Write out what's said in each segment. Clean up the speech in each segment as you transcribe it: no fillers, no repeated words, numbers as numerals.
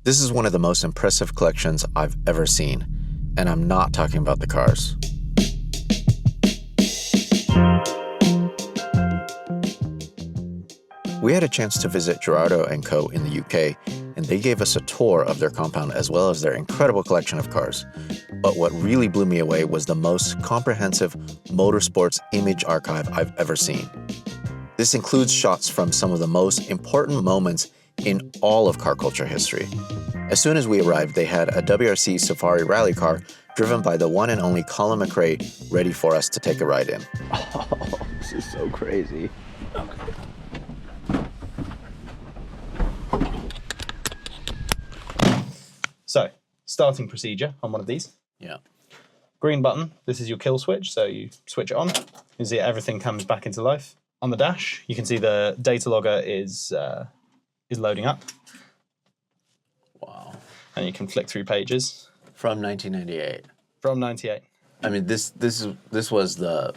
This is one of the most impressive collections I've ever seen, and I'm not talking about the cars. We had a chance to visit Girardo Co in the UK, and they gave us a tour of their compound as well as their incredible collection of cars. But what really blew me away was the most comprehensive motorsports image archive I've ever seen. This includes shots from some of the most important moments in all of car culture history. As soon as we arrived, they had a WRC Safari rally car driven by the one and only Colin McRae ready for us to take a ride in. Oh, this is so crazy. Okay. So, starting procedure on one of these. Yeah. Green button, this is your kill switch, so you switch it on. You see everything comes back into life. On the dash, you can see the data logger is loading up. Wow. And you can flick through pages. From 1998. From 98. I mean, this was the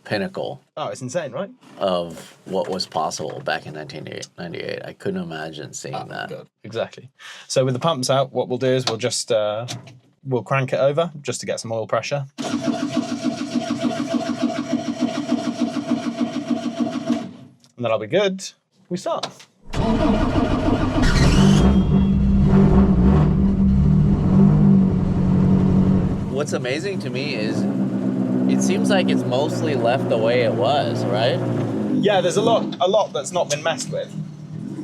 pinnacle. Oh, it's insane, right? Of what was possible back in 1998. I couldn't imagine seeing that. God. Exactly. So with the pumps out, what we'll do is we'll just we'll crank it over just to get some oil pressure. And that'll be good. We start. What's amazing to me is it seems like it's mostly left the way it was, right? Yeah, there's a lot that's not been messed with,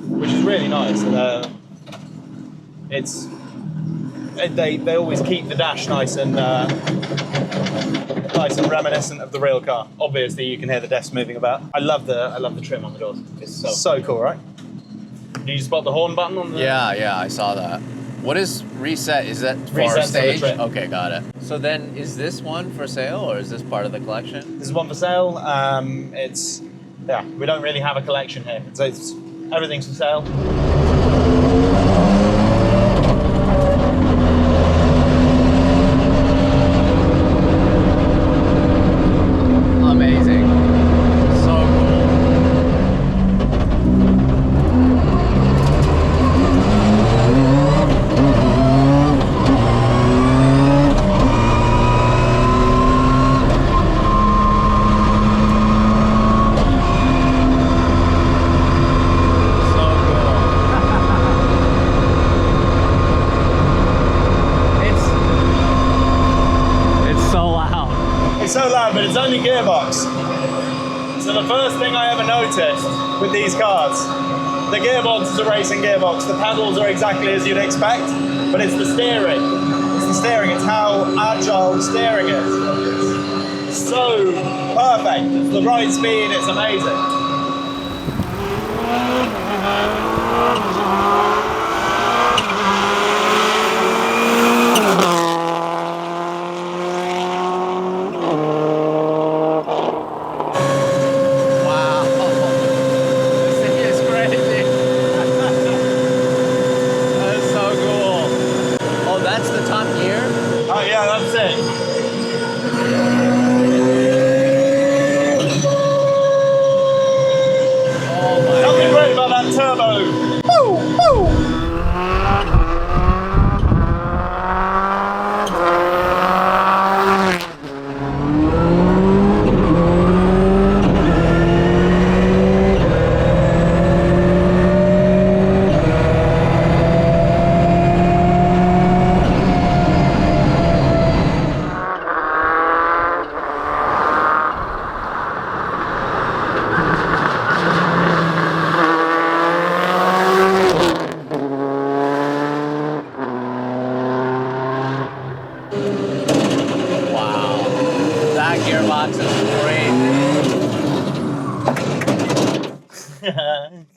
which is really nice. They always keep the dash nice and reminiscent of the real car. Obviously, you can hear the desks moving about. I love the trim on the doors. It's so cool, right? Did you spot the horn button on the? Yeah, I saw that. What is reset? Is that for our stage? Okay, got it. So then, is this one for sale, or is this part of the collection? This is one for sale. We don't really have a collection here. So everything's for sale. Amazing. So cool. But it's only gearbox. So the first thing I ever noticed with these cars, the gearbox is a racing gearbox. The pedals are exactly as you'd expect, but it's the steering. It's the steering. It's how agile the steering is. It's so perfect. It's the right speed. It's amazing.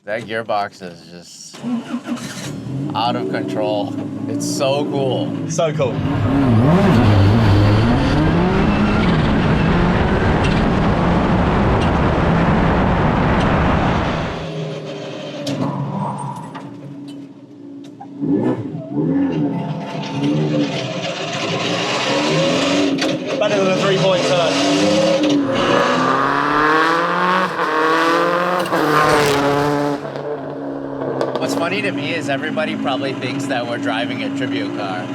That gearbox is just out of control. It's so cool. So cool. Better than a 3-point turn. What's funny to me is everybody probably thinks that we're driving a tribute car.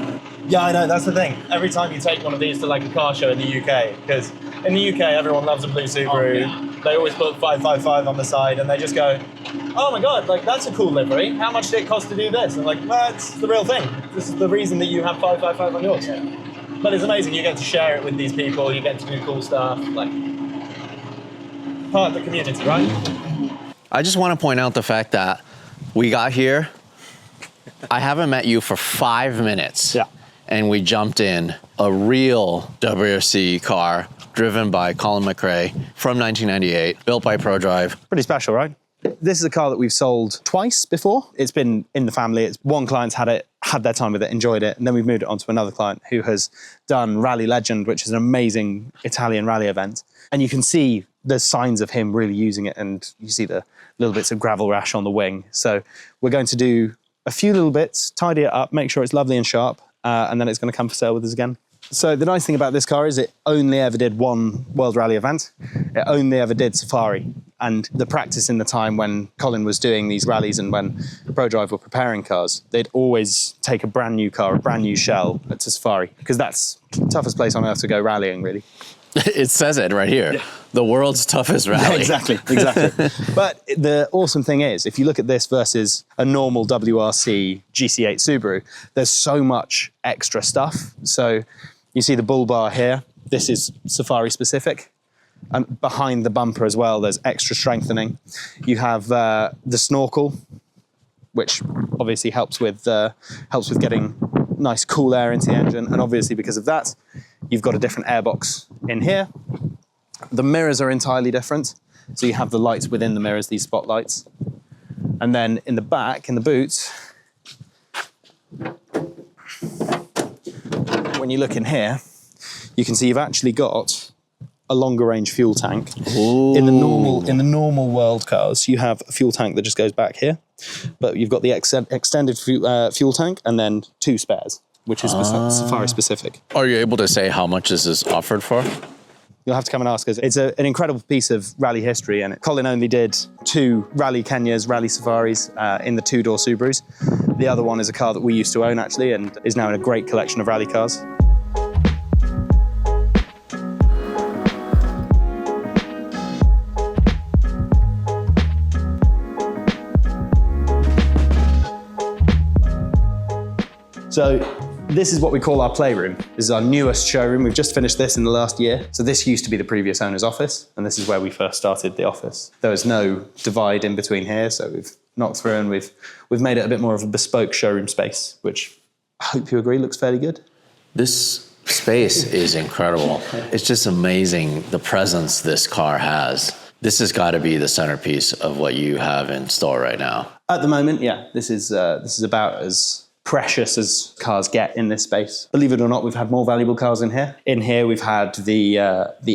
Yeah, I know, that's the thing. Every time you take one of these to like a car show in the UK, because in the UK everyone loves a blue Subaru, they always put 555 on the side and they just go, oh my God, like that's a cool livery. How much did it cost to do this? And like, that's the real thing. This is the reason that you have 555 on yours. But it's amazing, you get to share it with these people, you get to do cool stuff, like part of the community, right? I just want to point out the fact that we got here, I haven't met you for 5 minutes. Yeah. And we jumped in a real WRC car driven by Colin McRae from 1998, built by Prodrive. Pretty special, right? This is a car that we've sold twice before. It's been in the family. It's one client's had it, had their time with it, enjoyed it, and then we've moved it on to another client who has done Rally Legend, which is an amazing Italian rally event. And you can see there's signs of him really using it, and you see the little bits of gravel rash on the wing. So we're going to do a few little bits, tidy it up, make sure it's lovely and sharp, and then it's going to come for sale with us again. So the nice thing about this car is it only ever did one World Rally event. It only ever did Safari. And the practice in the time when Colin was doing these rallies and when Prodrive were preparing cars, they'd always take a brand new car, a brand new shell to Safari, because that's the toughest place on earth to go rallying, really. It says it right here. Yeah. The world's toughest rally. Yeah, exactly. But the awesome thing is, if you look at this versus a normal WRC GC8 Subaru, there's so much extra stuff. So you see the bull bar here. This is Safari specific. And behind the bumper as well, there's extra strengthening. You have the snorkel, which obviously helps with getting nice cool air into the engine. And obviously because of that, you've got a different airbox in here. The mirrors are entirely different. So you have the lights within the mirrors, these spotlights. And then in the back, in the boot, when you look in here, you can see you've actually got a longer range fuel tank. Ooh. In the normal world cars, you have a fuel tank that just goes back here, but you've got the extended fuel tank and then two spares, which is Safari specific. Are you able to say how much this is offered for? You'll have to come and ask us. It's an incredible piece of rally history, and Colin only did 2 Rally Kenyas, Rally Safaris in the 2-door Subarus. The other one is a car that we used to own actually, and is now in a great collection of rally cars. So this is what we call our playroom. This is our newest showroom. We've just finished this in the last year. So this used to be the previous owner's office, and this is where we first started the office. There was no divide in between here, so we've knocked through and we've made it a bit more of a bespoke showroom space, which I hope you agree looks fairly good. This space is incredible. It's just amazing the presence this car has. This has got to be the centerpiece of what you have in store right now. At the moment, yeah, this is about as precious as cars get in this space. Believe it or not, we've had more valuable cars in here. In here, we've had the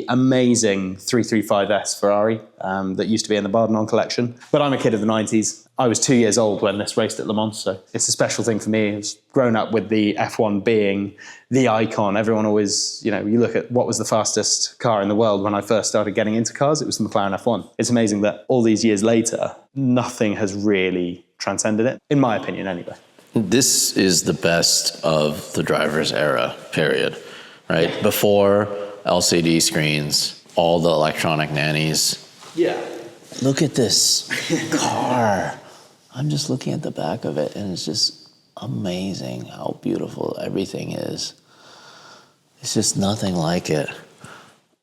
amazing 335S Ferrari that used to be in the Bardenon collection. But I'm a kid of the 90s. I was 2 years old when this raced at Le Mans, so it's a special thing for me. It's grown up with the F1 being the icon. Everyone always, you look at what was the fastest car in the world when I first started getting into cars, it was the McLaren F1. It's amazing that all these years later, nothing has really transcended it, in my opinion anyway. This is the best of the driver's era, period, right? Before LCD screens, all the electronic nannies. Yeah. Look at this car. I'm just looking at the back of it, and it's just amazing how beautiful everything is. It's just nothing like it.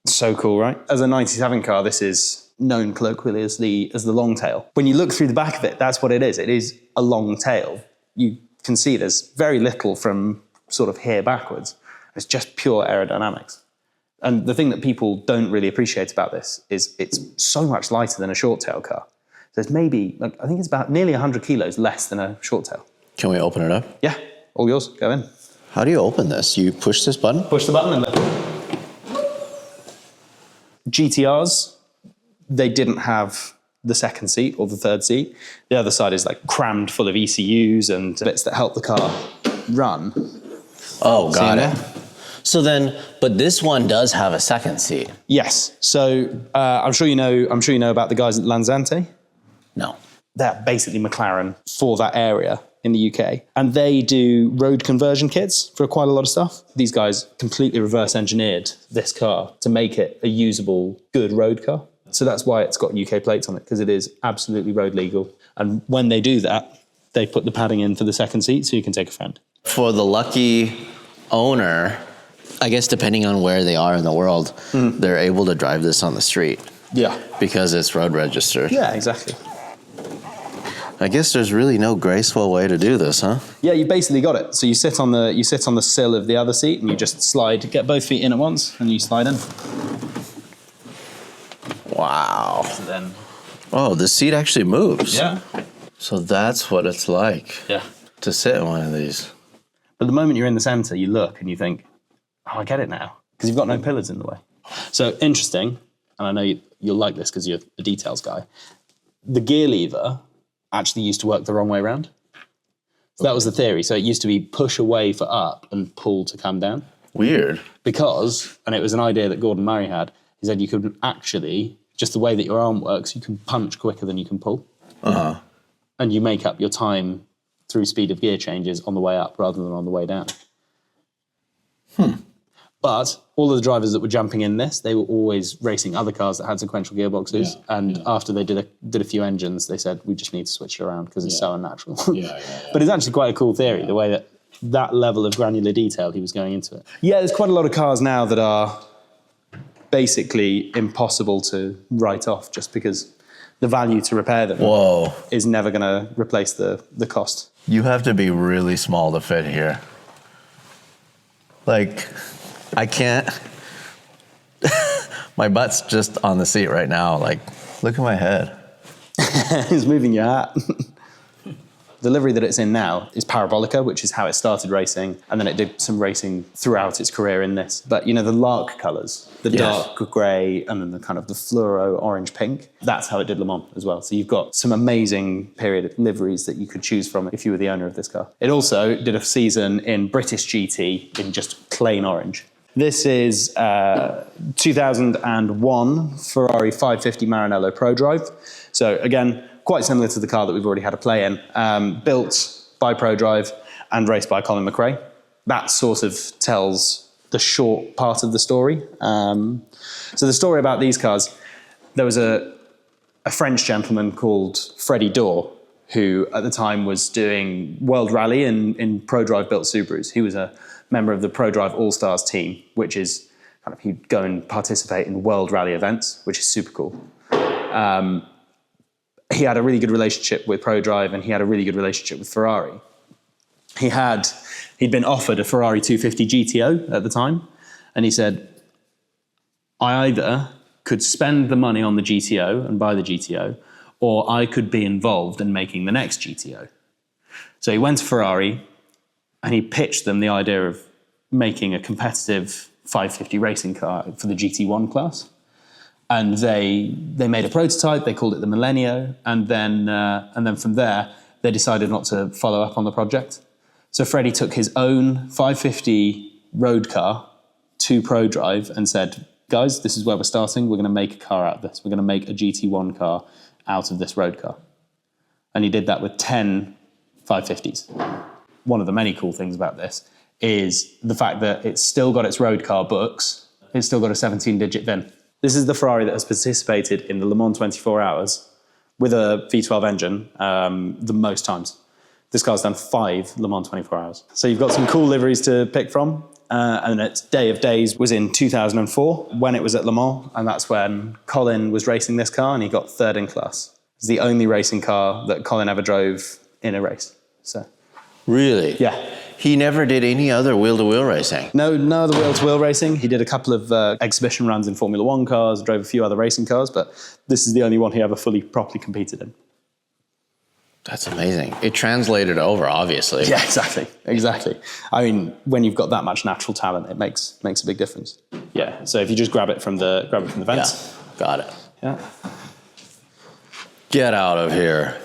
So cool, right? As a 97 car, this is known colloquially as the longtail. When you look through the back of it, that's what it is. It is a long tail. You can see there's very little from sort of here backwards. It's just pure aerodynamics. And the thing that people don't really appreciate about this is it's so much lighter than a short tail car. So it's maybe, I think it's about nearly 100 kilos less than a short tail. Can we open it up? Yeah, all yours, go in. How do you open this? You push this button? Push the button and lift. GTRs, they didn't have the second seat or the third seat. The other side is like crammed full of ECUs and bits that help the car run. Oh, got it. So then, but this one does have a second seat. Yes. So I'm sure you know about the guys at Lanzante. No. They're basically McLaren for that area in the UK. And they do road conversion kits for quite a lot of stuff. These guys completely reverse engineered this car to make it a usable, good road car. So that's why it's got UK plates on it, because it is absolutely road legal. And when they do that, they put the padding in for the second seat so you can take a friend. For the lucky owner, I guess depending on where they are in the world, they're able to drive this on the street. Yeah. Because it's road registered. Yeah, exactly. I guess there's really no graceful way to do this, huh? Yeah, you basically got it. So you sit on the sill of the other seat and you just slide, get both feet in at once and you slide in. Wow. So then, Oh, the seat actually moves. yeah. So that's what it's like Yeah. to sit in one of these. But the moment you're in the center, you look and you think, oh, I get it now. Because you've got no pillars in the way. So interesting, and I know you'll like this because you're the details guy. The gear lever actually used to work the wrong way around. So that was the theory. So it used to be push away for up and pull to come down. Weird. Because, and it was an idea that Gordon Murray had, he said you could actually, just the way that your arm works, you can punch quicker than you can pull. Uh-huh. And you make up your time through speed of gear changes on the way up rather than on the way down. But all of the drivers that were jumping in this, they were always racing other cars that had sequential gearboxes. After they did a few engines, they said, we just need to switch it around because it's so unnatural. But it's actually quite a cool theory, the way that level of granular detail he was going into it. Yeah, there's quite a lot of cars now that are basically impossible to write off just because the value to repair them is never going to replace the cost. You have to be really small to fit here. Like, I can't. My butt's just on the seat right now. Like, look at my head. It's moving your hat. The livery that it's in now is Parabolica, which is how it started racing, and then it did some racing throughout its career in this. But you know, the lark colours, the dark grey, and then the kind of the fluoro orange pink, that's how it did Le Mans as well. So you've got some amazing period liveries that you could choose from if you were the owner of this car. It also did a season in British GT in just plain orange. This is 2001 Ferrari 550 Maranello Prodrive. So again, quite similar to the car that we've already had a play in, built by Prodrive and raced by Colin McRae. That sort of tells the short part of the story. So the story about these cars, there was a French gentleman called Freddie Dorr, who at the time was doing World Rally in Prodrive built Subarus. He was a member of the Prodrive All-Stars team, which is kind of, he'd go and participate in World Rally events, which is super cool. He had a really good relationship with Prodrive and he had a really good relationship with Ferrari. He'd been offered a Ferrari 250 GTO at the time, and he said, I either could spend the money on the GTO and buy the GTO, or I could be involved in making the next GTO. So he went to Ferrari and he pitched them the idea of making a competitive 550 racing car for the GT1 class. And they made a prototype, they called it the Millenio, and then from there, they decided not to follow up on the project. So Freddie took his own 550 road car to Prodrive and said, guys, this is where we're starting, we're gonna make a car out of this. We're gonna make a GT1 car out of this road car. And he did that with 10 550s. One of the many cool things about this is the fact that it's still got its road car books, it's still got a 17-digit VIN. This is the Ferrari that has participated in the Le Mans 24 Hours with a V12 engine the most times. This car's done 5 Le Mans 24 Hours. So you've got some cool liveries to pick from. And its Day of Days was in 2004 when it was at Le Mans. And that's when Colin was racing this car and he got 3rd in class. It's the only racing car that Colin ever drove in a race. So, Really? yeah. He never did any other wheel-to-wheel racing? No other wheel-to-wheel racing. He did a couple of exhibition runs in Formula 1 cars, drove a few other racing cars, but this is the only one he ever properly competed in. That's amazing. It translated over, obviously. Yeah, exactly. I mean, when you've got that much natural talent, it makes a big difference. Yeah. So if you just grab it from the vents. Yeah, got it. Yeah. Get out of here.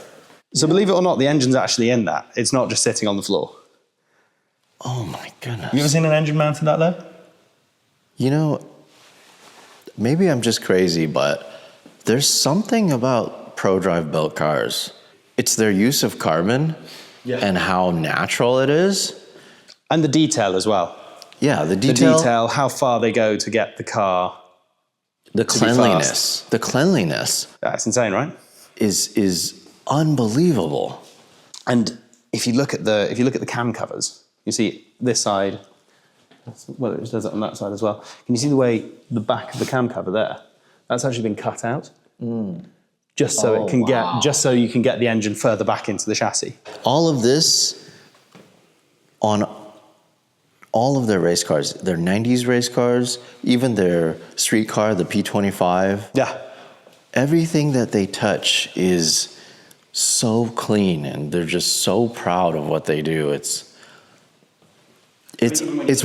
So believe it or not, the engine's actually in that. It's not just sitting on the floor. Oh my goodness. You ever seen an engine mounted that low? You know, maybe I'm just crazy, but there's something about Prodrive built cars It's their use of carbon and how natural it is. And the detail as well. Yeah, the The detail, how far they go to get the car. the cleanliness. The cleanliness That's insane, right? is unbelievable. And if you look at the cam covers, you see this side. Well, it does it on that side as well. Can you see the way the back of the cam cover there? That's actually been cut out, just so it can just so you can get the engine further back into the chassis. All of this on all of their race cars, their 90s race cars, even their street car, the P25. Yeah. Everything that they touch is so clean, and they're just so proud of what they do. It's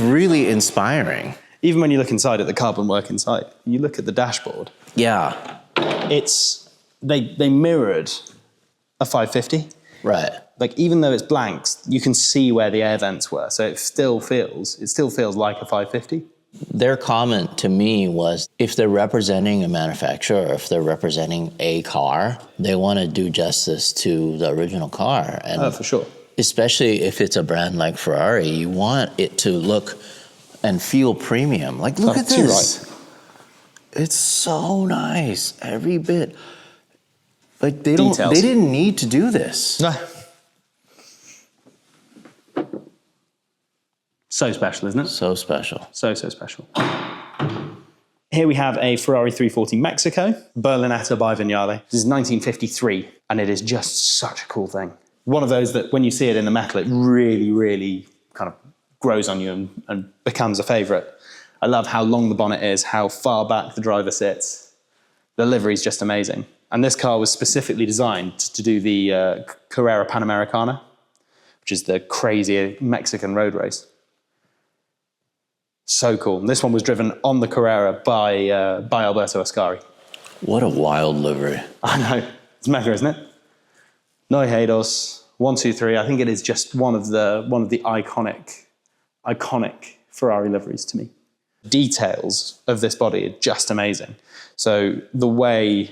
really inspiring. Even when you look inside at the carbon work inside, you look at the dashboard. Yeah. They mirrored a 550. Right. Like, even though it's blanks, you can see where the air vents were. So it still feels like a 550. Their comment to me was, if they're representing a manufacturer, or if they're representing a car, they want to do justice to the original car. And For sure. especially if it's a brand like Ferrari, you want it to look and feel premium. Like, look at too this. right. It's so nice, every bit. Like, they Details. didn't need to do this. No. So special, isn't it? So special. So special. Here we have a Ferrari 340 Mexico, Berlinetta by Vignale. This is 1953, and it is just such a cool thing. One of those that when you see it in the metal, it really, really kind of grows on you and becomes a favorite. I love how long the bonnet is, how far back the driver sits. The livery is just amazing. And this car was specifically designed to do the Carrera Panamericana, which is the crazy Mexican road race. So cool. And this one was driven on the Carrera by Alberto Ascari. What a wild livery. I know. It's mega, isn't it? Noihedos, 1, 2, 3. I think it is just one of the iconic Ferrari liveries to me. Details of this body are just amazing. So the way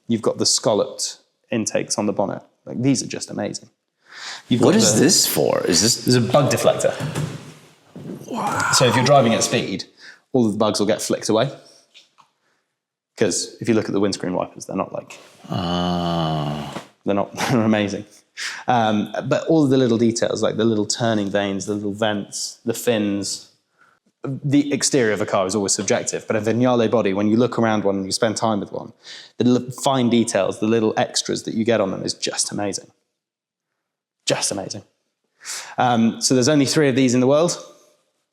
you've got the scalloped intakes on the bonnet, like, these are just amazing. What is this for? Is this... There's a bug deflector. Wow. So if you're driving at speed, all of the bugs will get flicked away. Because if you look at the windscreen wipers, they're not like... They're amazing. But all of the little details, like the little turning vanes, the little vents, the fins, the exterior of a car is always subjective. But a Vignale body, when you look around one and you spend time with one, the little fine details, the little extras that you get on them is just amazing. Just amazing. So there's only 3 of these in the world,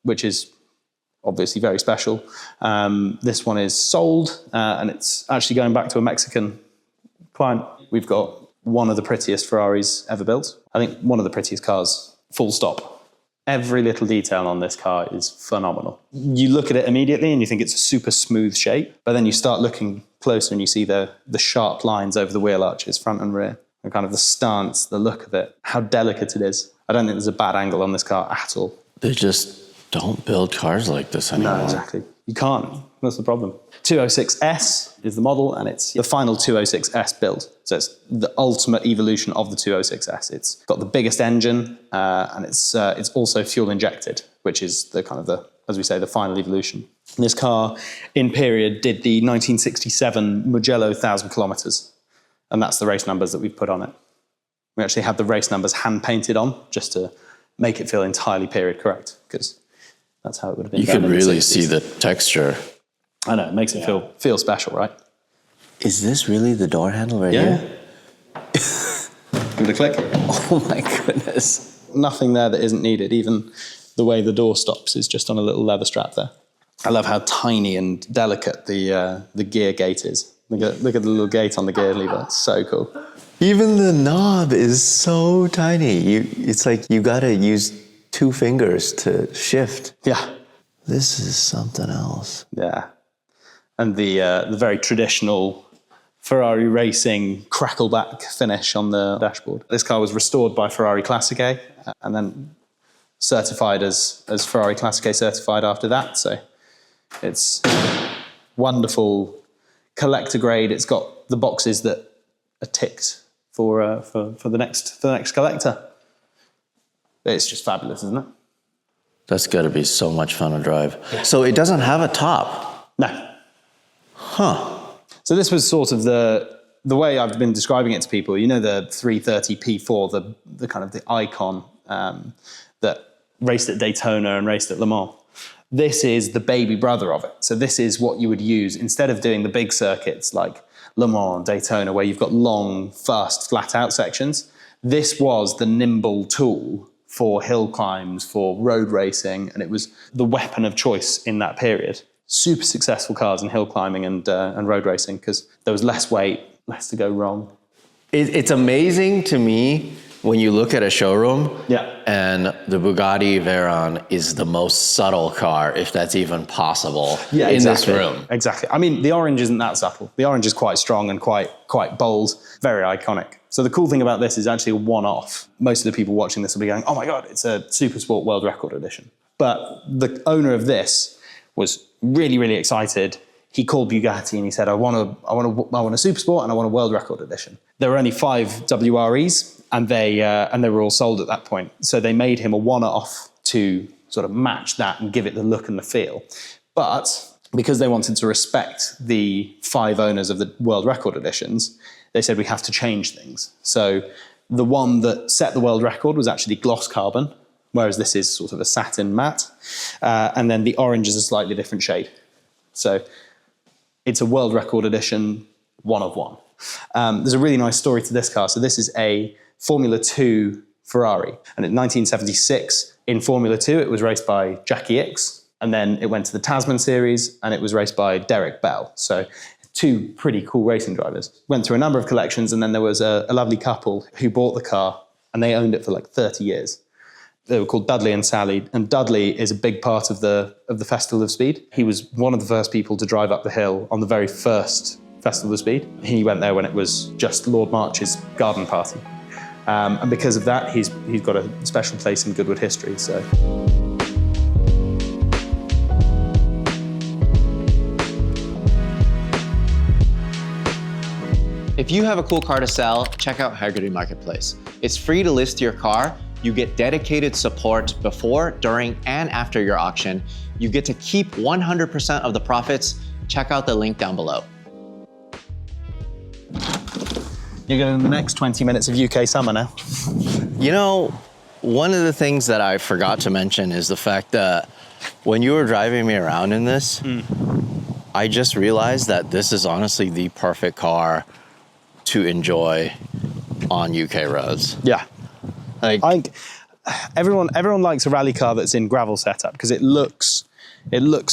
which is obviously very special. This one is sold, and it's actually going back to a Mexican client. We've got one of the prettiest Ferraris ever built. I think one of the prettiest cars, full stop. Every little detail on this car is phenomenal. You look at it immediately and you think it's a super smooth shape, but then you start looking closer and you see the sharp lines over the wheel arches, front and rear, and kind of the stance, the look of it, how delicate it is. I don't think there's a bad angle on this car at all. They just don't build cars like this anymore. No, exactly. You can't. That's the problem. 206S is the model, and it's the final 206S build. So it's the ultimate evolution of the 206S. It's got the biggest engine, and it's also fuel injected, which is the kind of as we say, the final evolution. And this car, in period, did the 1967 Mugello 1,000 kilometers, and that's the race numbers that we've put on it. We actually had the race numbers hand painted on just to make it feel entirely period correct, because that's how it would have been. You could really see the texture. I know, it makes it feel special, right? Is this really the door handle right here? Give it a click. Oh my goodness. Nothing there that isn't needed. Even the way the door stops is just on a little leather strap there. I love how tiny and delicate the gear gate is. Look at the little gate on the gear lever. It's so cool. Even the knob is so tiny. It's like you gotta use 2 fingers to shift. Yeah. This is something else. Yeah. And the very traditional Ferrari racing crackleback finish on the dashboard. This car was restored by Ferrari Classiche and then certified as Ferrari Classiche certified after that. So it's wonderful collector grade. It's got the boxes that are ticked for the next collector. It's just fabulous, isn't it? That's got to be so much fun to drive. So it doesn't have a top? No. Huh. So this was sort of the way I've been describing it to people. You know the 330 P4, the kind of the icon that raced at Daytona and raced at Le Mans. This is the baby brother of it. So this is what you would use instead of doing the big circuits like Le Mans, Daytona, where you've got long, fast, flat out sections. This was the nimble tool for hill climbs, for road racing, and it was the weapon of choice in that period. Super successful cars in hill climbing and road racing because there was less weight, less to go wrong. It's amazing to me when you look at a showroom and the Bugatti Veyron is the most subtle car, if that's even possible, in this room. Exactly. I mean, the orange isn't that subtle. The orange is quite strong and quite bold, very iconic. So the cool thing about this is actually a one-off. Most of the people watching this will be going, oh my God, it's a Supersport World Record Edition. But the owner of this was really, really excited. He called Bugatti and he said, I want a Supersport and I want a World Record Edition. There were only 5 WREs and they were all sold at that point. So they made him a one-off to sort of match that and give it the look and the feel. But because they wanted to respect the 5 owners of the World Record Editions, they said we have to change things. So the one that set the world record was actually gloss carbon, whereas this is sort of a satin matte. And then the orange is a slightly different shade. So it's a world record edition, one of one. There's a really nice story to this car. So this is a Formula 2 Ferrari. And in 1976, in Formula 2, it was raced by Jackie Ickx. And then it went to the Tasman series and it was raced by Derek Bell. So 2 pretty cool racing drivers. Went through a number of collections and then there was a lovely couple who bought the car and they owned it for like 30 years. They were called Dudley and Sally, and Dudley is a big part of the Festival of Speed. He was one of the first people to drive up the hill on the very first Festival of Speed. He went there when it was just Lord March's garden party. And because of that, he's got a special place in Goodwood history. So. If you have a cool car to sell, check out Hagerty Marketplace. It's free to list your car. You get dedicated support before, during, and after your auction. You get to keep 100% of the profits. Check out the link down below. You're going to the next 20 minutes of UK summer now. You know, one of the things that I forgot to mention is the fact that when you were driving me around in this, I just realized that this is honestly the perfect car to enjoy on UK roads. Yeah. Everyone likes a rally car that's in gravel setup because it looks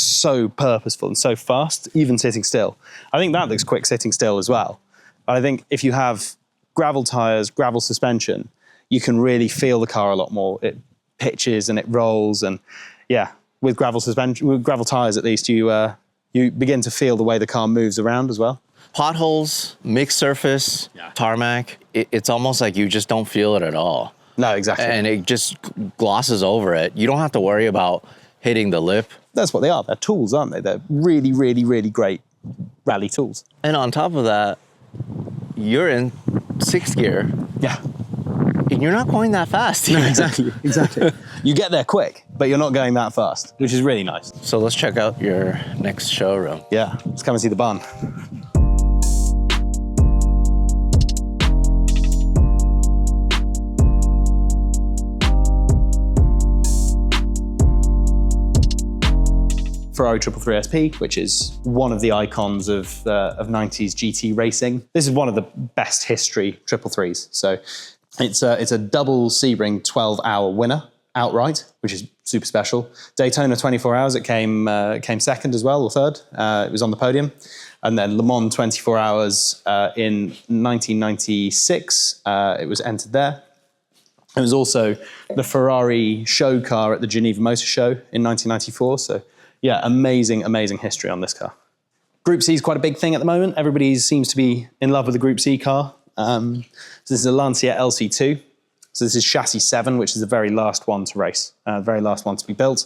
so purposeful and so fast, even sitting still. I think that looks quick sitting still as well. But I think if you have gravel tires, gravel suspension, you can really feel the car a lot more. It pitches and it rolls, and yeah, with gravel suspension, with gravel tires at least, you begin to feel the way the car moves around as well. Potholes, mixed surface, tarmac, it's almost like you just don't feel it at all. No, exactly. And it just glosses over it. You don't have to worry about hitting the lip. That's what they are. They're tools, aren't they? They're really, really, really great rally tools. And on top of that, you're in 6th gear. Yeah. And you're not going that fast. No, exactly. You get there quick, but you're not going that fast, which is really nice. So let's check out your next showroom. Yeah, let's come and see the barn. Ferrari 333 SP, which is one of the icons of 90s GT racing. This is one of the best history 333s. So it's a double Sebring 12-hour winner outright, which is super special. Daytona 24 hours, it came second as well, or third. It was on the podium. And then Le Mans 24 hours in 1996, it was entered there. It was also the Ferrari show car at the Geneva Motor Show in 1994. So yeah, amazing, amazing history on this car. Group C is quite a big thing at the moment. Everybody seems to be in love with the Group C car. So this is a Lancia LC2. So this is chassis 7, which is the very last one to race, very last one to be built.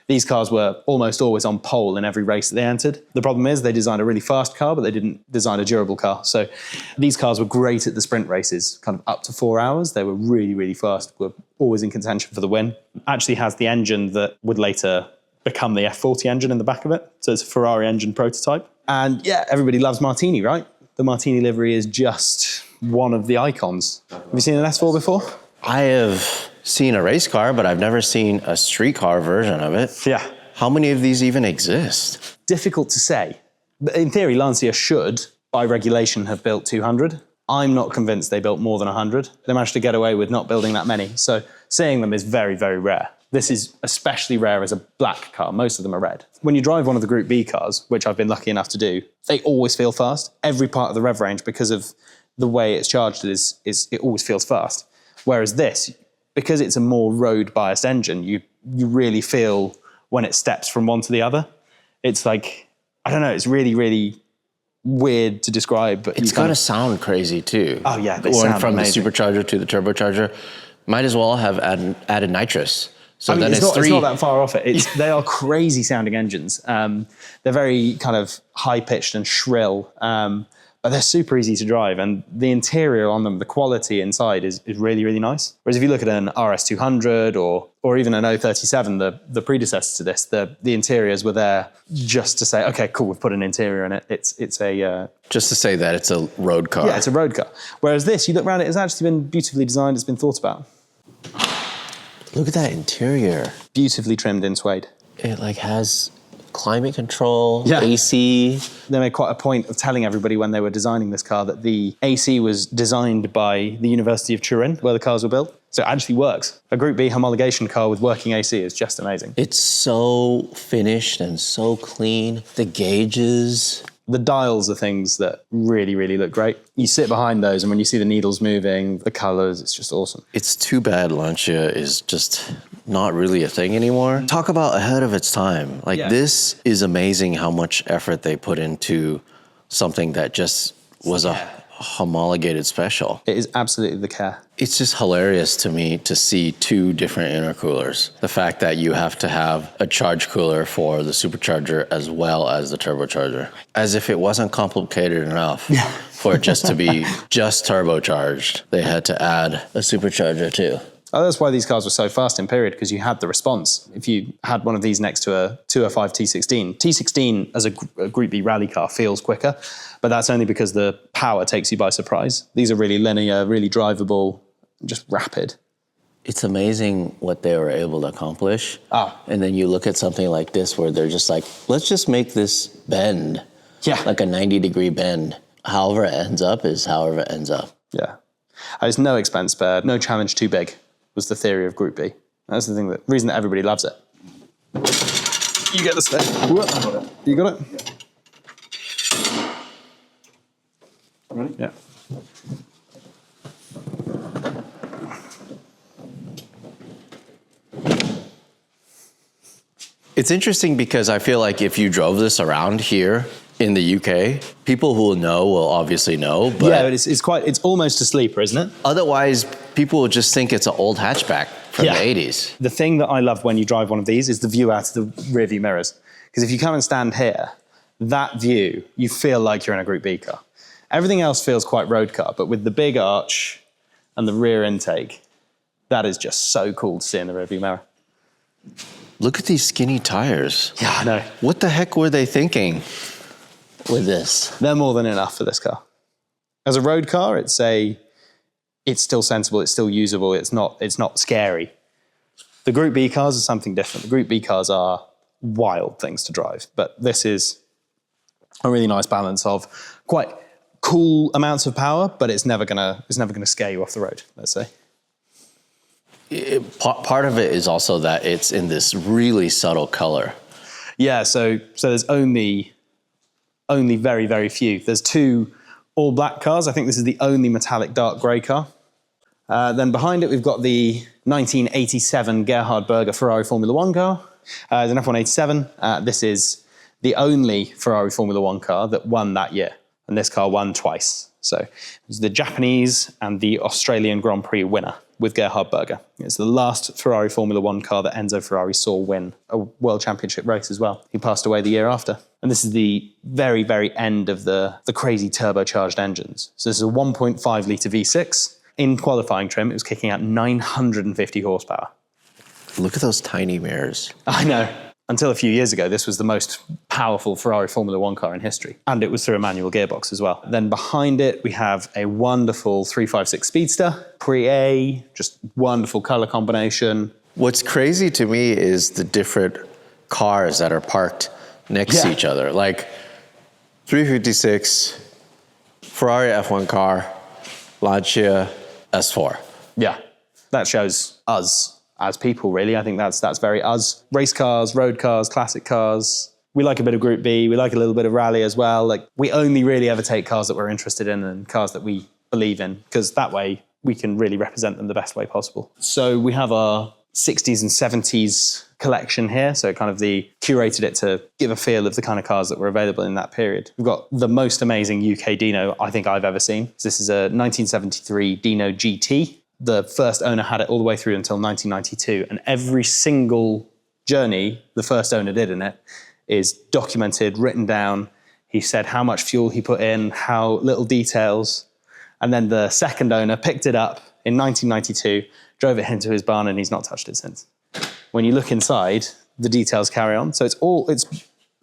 These cars were almost always on pole in every race that they entered. The problem is they designed a really fast car, but they didn't design a durable car. So these cars were great at the sprint races, kind of up to 4 hours. They were really, really fast, were always in contention for the win. Actually has the engine that would later become the F40 engine in the back of it. So it's a Ferrari engine prototype. And yeah, everybody loves Martini, right? The Martini livery is just one of the icons. Have you seen an S4 before? I have seen a race car, but I've never seen a street car version of it. Yeah. How many of these even exist? Difficult to say. But in theory, Lancia should, by regulation, have built 200. I'm not convinced they built more than 100. They managed to get away with not building that many. So seeing them is very, very rare. This is especially rare as a black car. Most of them are red. When you drive one of the Group B cars, which I've been lucky enough to do, they always feel fast. Every part of the rev range, because of the way it's charged, is it always feels fast. Whereas this, because it's a more road-biased engine, you really feel when it steps from one to the other. It's like, I don't know, it's really, really weird to describe. But It's got to sound crazy too. Oh yeah, they Going sound from amazing. the supercharger to the turbocharger, might as well have added nitrous. So I mean, then it's not that far off it. They are crazy sounding engines. They're very kind of high-pitched and shrill. But they're super easy to drive, and the interior on them, the quality inside is really, really nice. Whereas if you look at an RS200 or even an 037, the predecessor to this, the interiors were there just to say, okay, cool, we've put an interior in it. It's a... Just to say that it's a road car. Yeah, it's a road car. Whereas this, you look around it, it's actually been beautifully designed, it's been thought about. Look at that interior. Beautifully trimmed in suede. It like has climate control, Yeah. AC. They made quite a point of telling everybody when they were designing this car that the AC was designed by the University of Turin, where the cars were built. So it actually works. A Group B homologation car with working AC is just amazing. It's so finished and so clean. The gauges. The dials are things that really, really look great. You sit behind those, and when you see the needles moving, the colors, it's just awesome. It's too bad Lancia is just not really a thing anymore. Talk about ahead of its time. Like This is amazing how much effort they put into something that just was a homologated special. It is absolutely the care. It's just hilarious to me to see two different intercoolers. The fact that you have to have a charge cooler for the supercharger as well as the turbocharger. As if it wasn't complicated enough for it just to be just turbocharged. They had to add a supercharger too. Oh, that's why these cars were so fast in period, because you had the response. If you had one of these next to a 205 T16, T16 as a Group B rally car feels quicker, but that's only because the power takes you by surprise. These are really linear, really drivable, just rapid. It's amazing what they were able to accomplish. And then you look at something like this where they're just like, let's just make this bend. Yeah. Like a 90-degree bend. However it ends up is however it ends up. Yeah. There's no expense spared, no challenge too big, was the theory of Group B. That's the reason that everybody loves it. You get the step. You got it? Ready? Yeah. It's interesting because I feel like if you drove this around here in the UK, people who will know will obviously know. But yeah, but it's almost a sleeper, isn't it? Otherwise, people will just think it's an old hatchback from the 80s. The thing that I love when you drive one of these is the view out of the rear view mirrors. Because if you come and stand here, that view, you feel like you're in a Group B car. Everything else feels quite road car, but with the big arch and the rear intake, that is just so cool to see in the rear view mirror. Look at these skinny tires. Yeah, I know. What the heck were they thinking with this? They're more than enough for this car. As a road car, it's still sensible, it's still usable, it's not scary. The Group B cars are something different. The Group B cars are wild things to drive, but this is a really nice balance of quite cool amounts of power, but it's never gonna scare you off the road, let's say. Part of it is also that it's in this really subtle color. Yeah, so there's only very, very few. There's two all black cars. I think this is the only metallic dark grey car. Then behind it, we've got the 1987 Gerhard Berger Ferrari Formula One car. It's an F187. This is the only Ferrari Formula One car that won that year. And this car won twice. So it was the Japanese and the Australian Grand Prix winner with Gerhard Berger. It's the last Ferrari Formula One car that Enzo Ferrari saw win a World Championship race as well. He passed away the year after. And this is the very, very end of the crazy turbocharged engines. So this is a 1.5 litre V6. In qualifying trim, it was kicking out 950 horsepower. Look at those tiny mirrors. I know. Until a few years ago, this was the most powerful Ferrari Formula One car in history. And it was through a manual gearbox as well. Then behind it, we have a wonderful 356 Speedster, Pre-A, just wonderful color combination. What's crazy to me is the different cars that are parked next to each other. Like 356, Ferrari F1 car, Lancia S4. Yeah, that shows us as people, really. I think that's very us. Race cars, road cars, classic cars. We like a bit of Group B. We like a little bit of rally as well. Like, we only really ever take cars that we're interested in and cars that we believe in, because that way we can really represent them the best way possible. So we have our 60s and 70s collection here. So kind of curated it to give a feel of the kind of cars that were available in that period. We've got the most amazing UK Dino I think I've ever seen. So this is a 1973 Dino GT. The first owner had it all the way through until 1992, and every single journey the first owner did in it is documented, written down. He said how much fuel he put in, how little details, and then the second owner picked it up in 1992, drove it into his barn, and he's not touched it since. When you look inside, the details carry on. So it's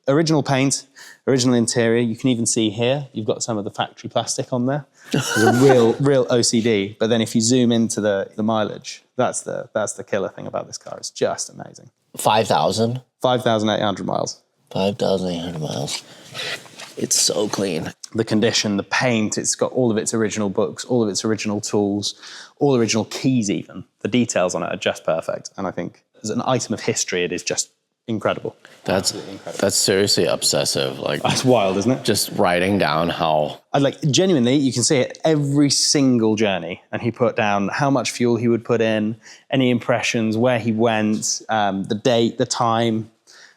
original paint, original interior. You can even see here, you've got some of the factory plastic on there. It's a real OCD. But then if you zoom into the mileage, that's the killer thing about this car. It's just amazing. 5,000? 5,800 miles. 5,800 miles. It's so clean. The condition, the paint, it's got all of its original books, all of its original tools, all original keys even. The details on it are just perfect. And I think as an item of history, it is just incredible. That's seriously obsessive. Like, that's wild, isn't it? Just writing down how... Genuinely, you can see it every single journey. And he put down how much fuel he would put in, any impressions, where he went, the date, the time.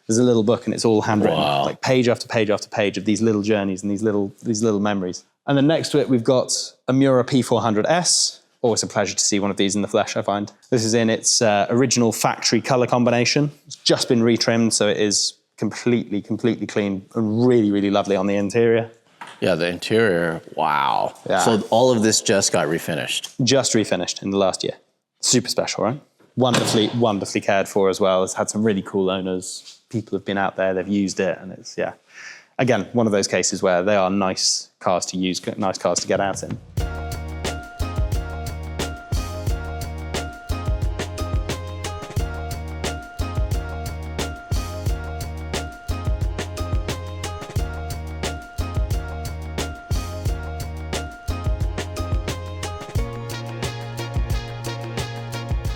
There's a little book and it's all handwritten, like page after page after page of these little journeys and these little memories. And then next to it, we've got a Miura P400S. Always a pleasure to see one of these in the flesh, I find. This is in its original factory color combination. It's just been retrimmed, so it is completely clean and really, really lovely on the interior. Yeah, the interior, wow. Yeah. So all of this just got refinished? Just refinished in the last year. Super special, right? Wonderfully cared for as well. It's had some really cool owners. People have been out there, they've used it, and it's, yeah. Again, one of those cases where they are nice cars to use, nice cars to get out in.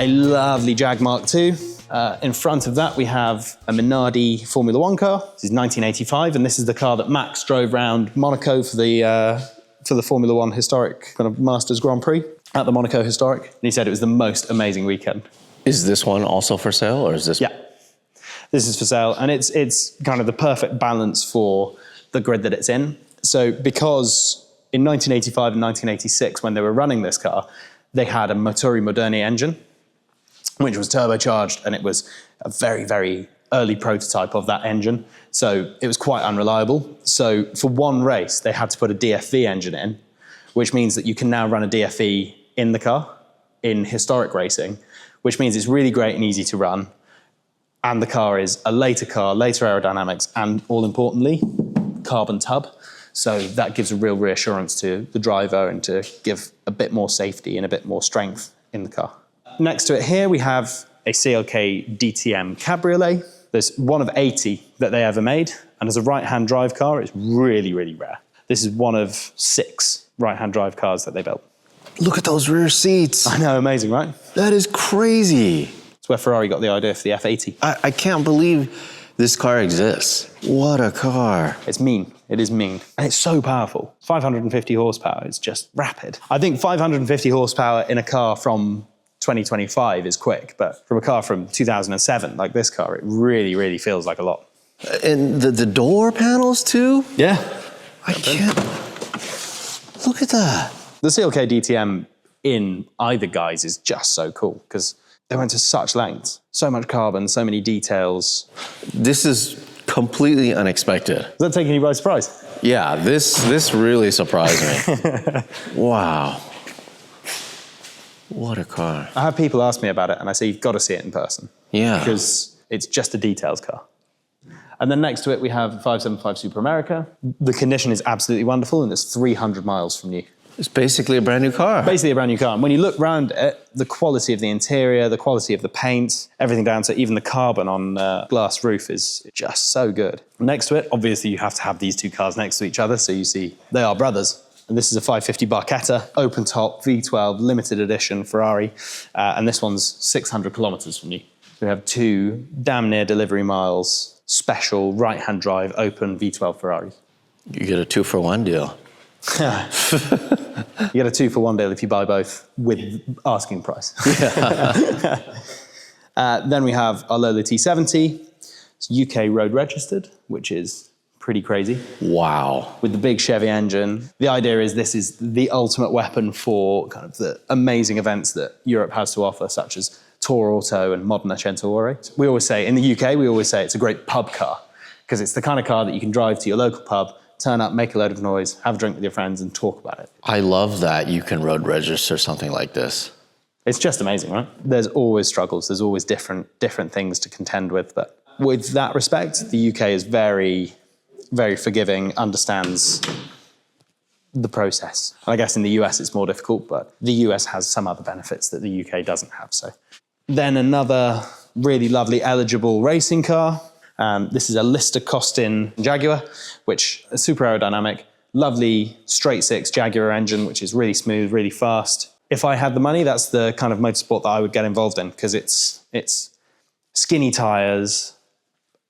A lovely Jag Mark II. In front of that, we have a Minardi Formula One car. This is 1985, and this is the car that Max drove around Monaco for the Formula One historic kind of Masters Grand Prix at the Monaco Historic. And he said it was the most amazing weekend. Is this one also for sale, or is this? Yeah, this is for sale, and it's kind of the perfect balance for the grid that it's in. So because in 1985 and 1986, when they were running this car, they had a Motori Moderni engine, which was turbocharged, and it was a very, very early prototype of that engine. So it was quite unreliable. So for one race, they had to put a DFV engine in, which means that you can now run a DFV in the car, in historic racing, which means it's really great and easy to run. And the car is a later car, later aerodynamics, and all importantly, carbon tub. So that gives a real reassurance to the driver and to give a bit more safety and a bit more strength in the car. Next to it here, we have a CLK DTM Cabriolet. There's one of 80 that they ever made. And as a right-hand drive car, it's really, really rare. This is one of 6 right-hand drive cars that they built. Look at those rear seats. I know, amazing, right? That is crazy. It's where Ferrari got the idea for the F80. I can't believe this car exists. What a car. It's mean. It is mean. And it's so powerful. 550 horsepower is just rapid. I think 550 horsepower in a car from 2025 is quick, but from a car from 2007, like this car, it really, really feels like a lot. And the door panels too? Yeah. I can't. Look at that. The CLK DTM in either guise is just so cool because they went to such lengths, so much carbon, so many details. This is completely unexpected. Does that take you by surprise? Yeah, this really surprised me. Wow. What a car. I have people ask me about it and I say, you've got to see it in person. Yeah. Because it's just a details car. And then next to it, we have 575 Super America. The condition is absolutely wonderful and it's 300 miles from new. It's basically a brand new car. Basically a brand new car. And when you look around it, the quality of the interior, the quality of the paint, everything down to even the carbon on glass roof is just so good. Next to it, obviously you have to have these two cars next to each other. So you see they are brothers. And this is a 550 Barchetta, open top, V12, limited edition Ferrari. And this one's 600 kilometers from new. We have two damn near delivery miles, special right-hand drive, open V12 Ferraris. You get a 2-for-1 deal. You get a 2-for-1 deal if you buy both with asking price. Yeah. Then we have our Lola T70. It's UK road registered, which is pretty crazy. Wow. With the big Chevy engine. The idea is this is the ultimate weapon for kind of the amazing events that Europe has to offer, such as Tour Auto and Modena Centauri. We always say, in the UK, we always say it's a great pub car because it's the kind of car that you can drive to your local pub, turn up, make a load of noise, have a drink with your friends and talk about it. I love that you can road register something like this. It's just amazing, right? There's always struggles. There's always different things to contend with. But with that respect, the UK is very, very forgiving, understands the process. And I guess in the US it's more difficult, but the US has some other benefits that the UK doesn't have. So then another really lovely, eligible racing car. This is a Lister Costin Jaguar, which is super aerodynamic, lovely straight six Jaguar engine, which is really smooth, really fast. If I had the money, that's the kind of motorsport that I would get involved in because it's skinny tires,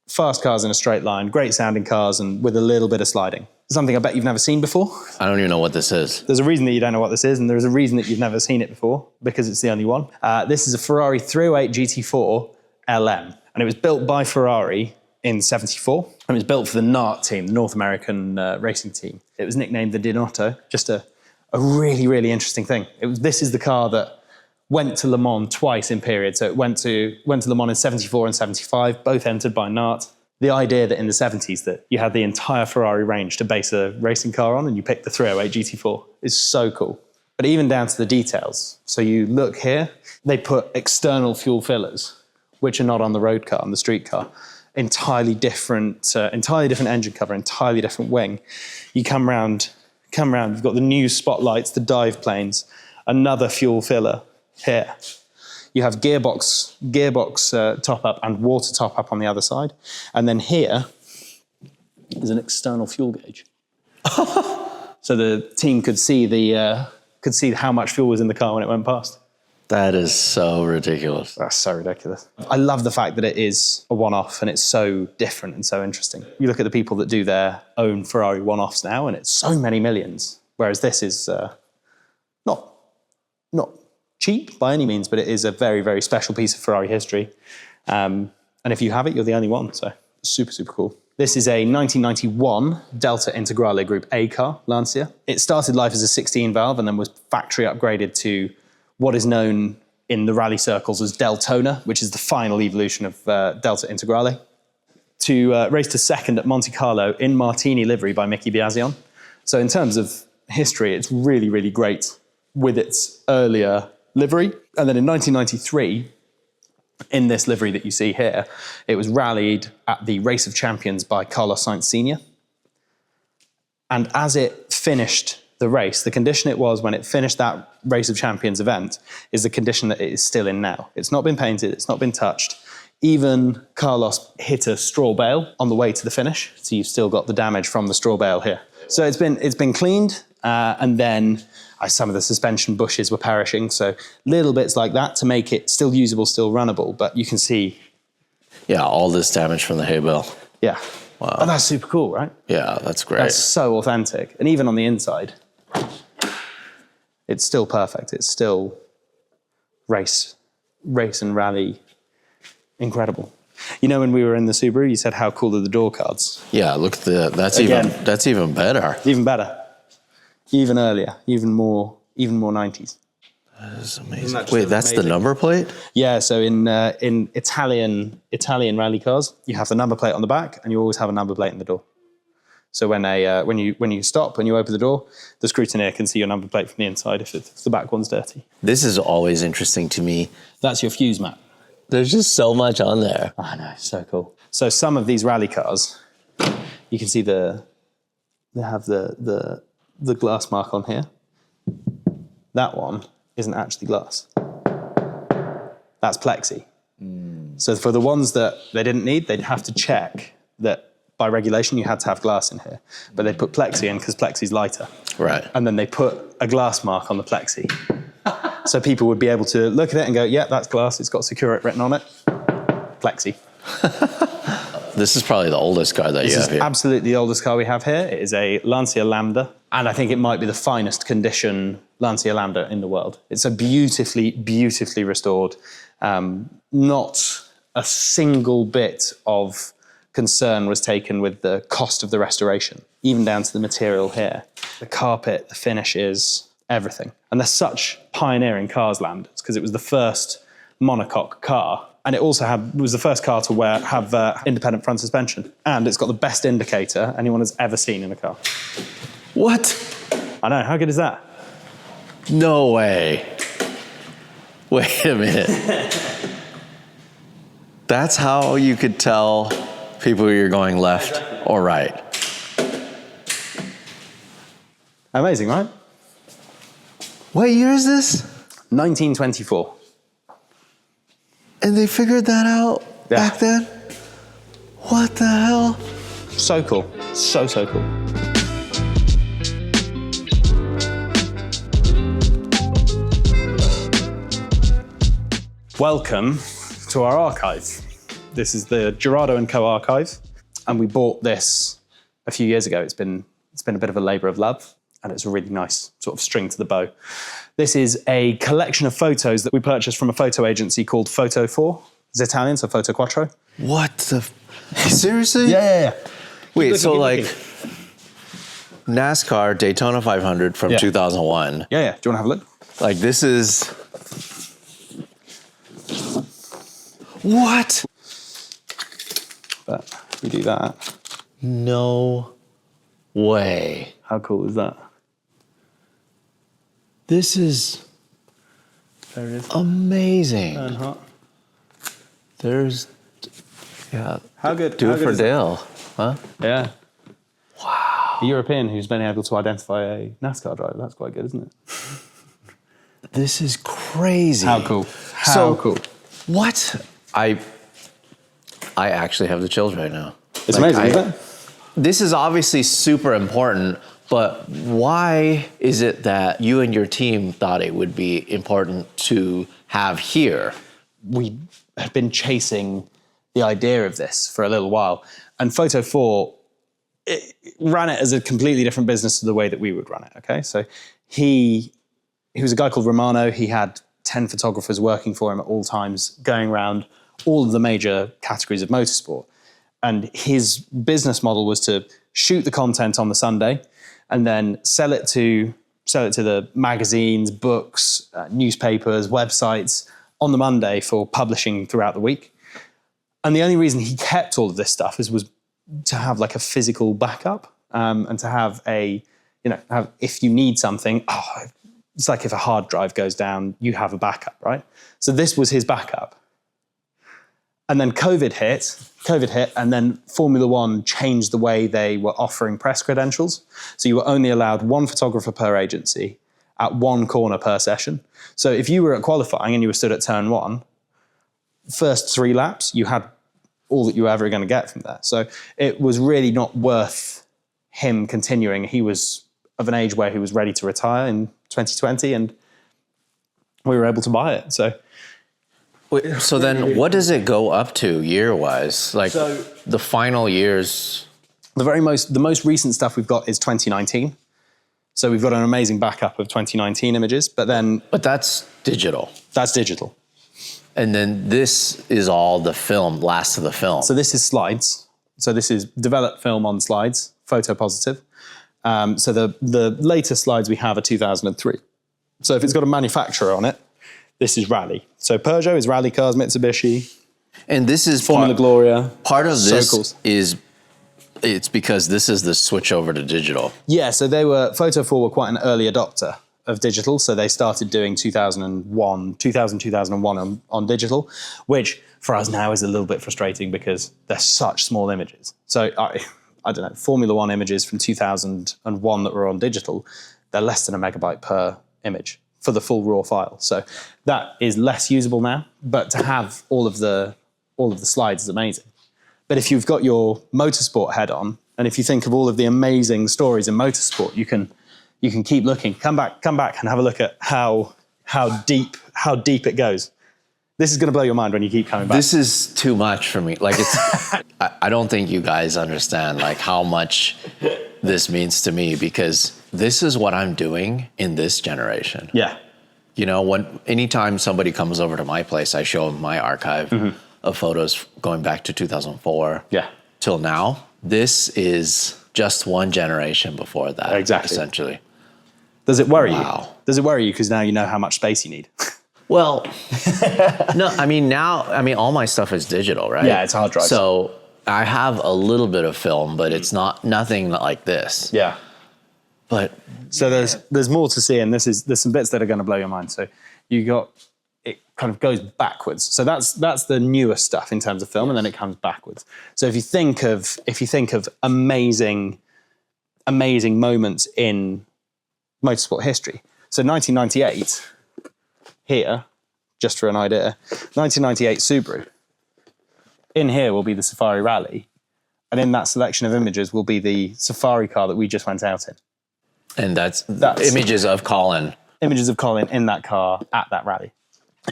fast cars in a straight line, great sounding cars, and with a little bit of sliding. Something I bet you've never seen before. I don't even know what this is. There's a reason that you don't know what this is, and there's a reason that you've never seen it before, because it's the only one. This is a Ferrari 308 GT4 LM, and it was built by Ferrari in '74, and it was built for the NART team, the North American racing team. It was nicknamed the Dinotto, just a really, really interesting thing. This is the car that went to Le Mans twice in period, so it went to Le Mans in '74 and '75, both entered by NART. The idea that in the 70s that you had the entire Ferrari range to base a racing car on and you picked the 308 GT4 is so cool. But even down to the details. So you look here, they put external fuel fillers, which are not on the road car, on the street car. Entirely different engine cover, entirely different wing. You come round, you've got the new spotlights, the dive planes, another fuel filler here. You have gearbox top-up and water top-up on the other side. And then here is an external fuel gauge. So the team could see how much fuel was in the car when it went past. That is so ridiculous. That's so ridiculous. I love the fact that it is a one-off and it's so different and so interesting. You look at the people that do their own Ferrari one-offs now and it's so many millions, whereas this is not cheap by any means, but it is a very, very special piece of Ferrari history. And if you have it, you're the only one. So super, super cool. This is a 1991 Delta Integrale Group A car, Lancia. It started life as a 16 valve and then was factory upgraded to what is known in the rally circles as Deltona, which is the final evolution of Delta Integrale, to race to second at Monte Carlo in Martini livery by Mickey Biasion. So in terms of history, it's really, really great with its earlier livery. And then in 1993, in this livery that you see here, it was rallied at the Race of Champions by Carlos Sainz Sr. And as it finished the race, the condition it was when it finished that Race of Champions event is the condition that it is still in now. It's not been painted, it's not been touched. Even Carlos hit a straw bale on the way to the finish, so you've still got the damage from the straw bale here. So it's been cleaned, and then some of the suspension bushes were perishing, so little bits like that to make it still usable, still runnable, but you can see... Yeah, all this damage from the hay bale. Yeah. Wow. And that's super cool, right? Yeah, that's great. That's so authentic. And even on the inside, it's still perfect. It's still race and rally. Incredible. You know, when we were in the Subaru, you said, how cool are the door cards? Yeah, look at that's even better. Even better. Even earlier. Even more 90s. That's amazing. Wait, that's the number plate? Yeah, so in Italian rally cars, you have the number plate on the back, and you always have a number plate in the door. So when you stop and you open the door, the scrutineer can see your number plate from the inside if the back one's dirty. This is always interesting to me. That's your fuse mat. There's just so much on there. I know, so cool. So some of these rally cars, you can see they have the glass mark on here. That one isn't actually glass. That's plexi. So for the ones that they didn't need, they'd have to check that by regulation you had to have glass in here. But they put plexi in because plexi's lighter. Right. And then they put a glass mark on the plexi. So people would be able to look at it and go, yeah, that's glass, it's got Securite written on it. Plexi. This is probably the oldest car that you have here. This is absolutely the oldest car we have here. It is a Lancia Lambda, and I think it might be the finest condition Lancia Lambda in the world. It's a beautifully, beautifully restored. Not a single bit of concern was taken with the cost of the restoration, even down to the material here. The carpet, the finishes, everything. And they're such pioneering cars, Lambdas, because it was the first monocoque car. And it also was the first car to have independent front suspension. And it's got the best indicator anyone has ever seen in a car. What? I know, how good is that? No way. Wait a minute. That's how you could tell people you're going left or right. Amazing, right? What year is this? 1924. And they figured that out back then? What the hell? So cool. So cool. Welcome to our archive. This is the Girardo Co archive, and we bought this a few years ago. It's been a bit of a labour of love, and it's a really nice sort of string to the bow. This is a collection of photos that we purchased from a photo agency called Photo 4. It's Italian, so Photo Quattro. What the? Seriously? Yeah. Wait, so like NASCAR Daytona 500 from 2001. Yeah. Do you want to have a look? Like this is. What? But we do that. No way. How cool is that? This is There it is. amazing. Burn hot. There's, yeah. How good? Do how it good for is that? Dale, huh? Yeah. Wow. A European who's been able to identify a NASCAR driver. That's quite good, isn't it? This is crazy. How cool. So cool. What? I actually have the chills right now. It's amazing, isn't it? This is obviously super important, but why is it that you and your team thought it would be important to have here? We had been chasing the idea of this for a little while, and Photo 4 ran it as a completely different business to the way that we would run it, okay? So he was a guy called Romano. He had 10 photographers working for him at all times, going around all of the major categories of motorsport. And his business model was to shoot the content on the Sunday and then sell it to the magazines, books, newspapers, websites on the Monday for publishing throughout the week. And the only reason he kept all of this stuff was to have like a physical backup, and to have if you need something, it's like if a hard drive goes down, you have a backup, right? So this was his backup. And then COVID hit, and then Formula One changed the way they were offering press credentials. So you were only allowed one photographer per agency at one corner per session. So if you were at qualifying and you were stood at turn 1, first 3 laps, you had all that you were ever going to get from there. So it was really not worth him continuing. He was of an age where he was ready to retire in 2020, and we were able to buy it. So then what does it go up to year-wise? Like the final years? The most recent stuff we've got is 2019. So we've got an amazing backup of 2019 images, but that's digital. That's digital. And then this is all the film, last of the film. So this is slides. So this is developed film on slides, photo positive. So the latest slides we have are 2003. So if it's got a manufacturer on it, this is rally. So Peugeot is rally cars, Mitsubishi, And this is Formula Gloria. Part of this Cool. it's because this is the switch over to digital. Yeah, so Photo 4 were quite an early adopter of digital. So they started doing 2001 on digital, which for us now is a little bit frustrating because they're such small images. So I don't know, Formula 1 images from 2001 that were on digital, they're less than a megabyte per image for the full raw file. So that is less usable now, but to have all of the slides is amazing. But if you've got your motorsport head on, and if you think of all of the amazing stories in motorsport, you can keep looking. Come back and have a look at how deep it goes. This is going to blow your mind when you keep coming back. This is too much for me. Like it's, I don't think you guys understand like how much this means to me because this is what I'm doing in this generation. Yeah. You know, anytime somebody comes over to my place, I show them my archive of photos going back to 2004 till now. This is just one generation before that. Exactly. Essentially. Does it worry you? Wow. Does it worry you because now you know how much space you need? Well, no, I mean, all my stuff is digital, right? Yeah, it's hard drives. So I have a little bit of film, but it's nothing like this. Yeah. But so there's more to see, and there's some bits that are going to blow your mind. So it kind of goes backwards. So that's the newer stuff in terms of film, and then it comes backwards. So if you think of amazing moments in motorsport history. So 1998 here, just for an idea, 1998 Subaru. In here will be the Safari Rally, and in that selection of images will be the Safari car that we just went out in. And that's images of Colin. Images of Colin in that car at that rally.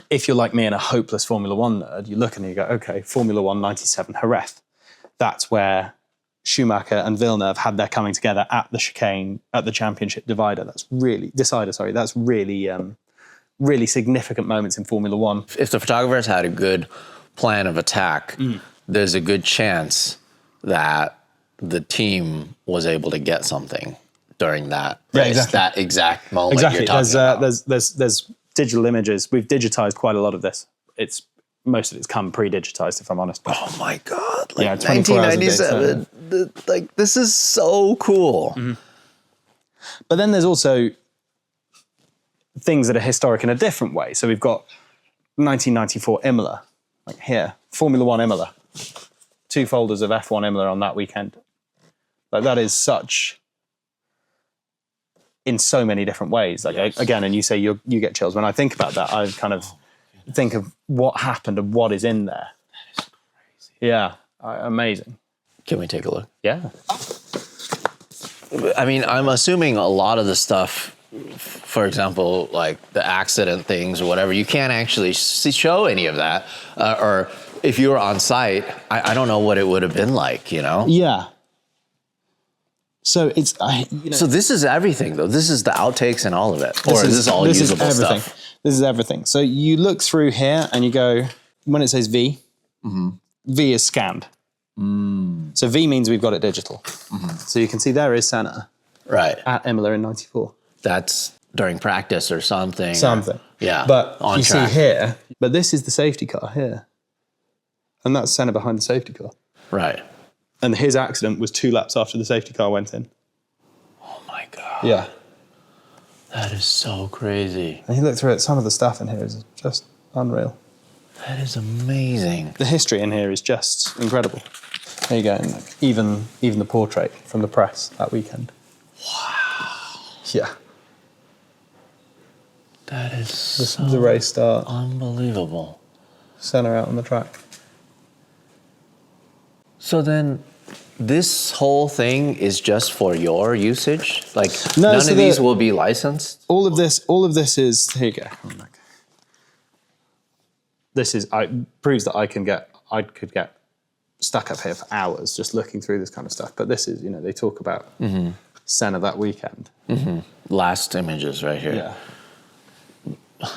If you're like me and a hopeless Formula One nerd, you look and you go, okay, Formula One 97 Jerez. That's where Schumacher and Villeneuve had their coming together at the chicane, at the championship divider. That's really really significant moments in Formula One. If the photographers had a good plan of attack, there's a good chance that the team was able to get something during that race, exactly. that exact moment Exactly. you're talking about. There's digital images. We've digitized quite a lot of this. Most of it's come pre-digitized, if I'm honest. Oh my God! Like 24 hours a day, 1997. Like this is so cool. Mm-hmm. But then there's also things that are historic in a different way. So we've got 1994 Imola, like here, Formula One Imola. 2 folders of F1 Imola on that weekend. Like that is such, in so many different ways. Like again, and you say you get chills. When I think about that, I kind of think of what happened and what is in there. That is crazy. Yeah, amazing. Can we take a look? Yeah. I mean, I'm assuming a lot of the stuff, for example, like the accident things or whatever, you can't actually show any of that. Or if you were on site, I don't know what it would have been like, you know? Yeah. So it's, So this is everything, though. This is the outtakes and all of it. Or is this all usable stuff? This is everything. So you look through here and you go, when it says V, V is scanned. So V means we've got it digital. So you can see there is Senna. Right. At Imola in 94. That's during practice or something. Yeah. But on you track. see here, but this is the safety car here. And that's Senna behind the safety car. Right. And his accident was 2 laps after the safety car went in. Oh my God. Yeah. That is so crazy. And you look through it, some of the stuff in here is just unreal. That is amazing. The history in here is just incredible. There you go. And even the portrait from the press that weekend. Wow. Yeah. That is so The race start. unbelievable. Senna out on the track. So then this whole thing is just for your usage? Like No, none so of these will be licensed? All of this is, here you go. This is, proves that I could get stuck up here for hours just looking through this kind of stuff. But this is, they talk about Senna that weekend. Last images right here. Yeah.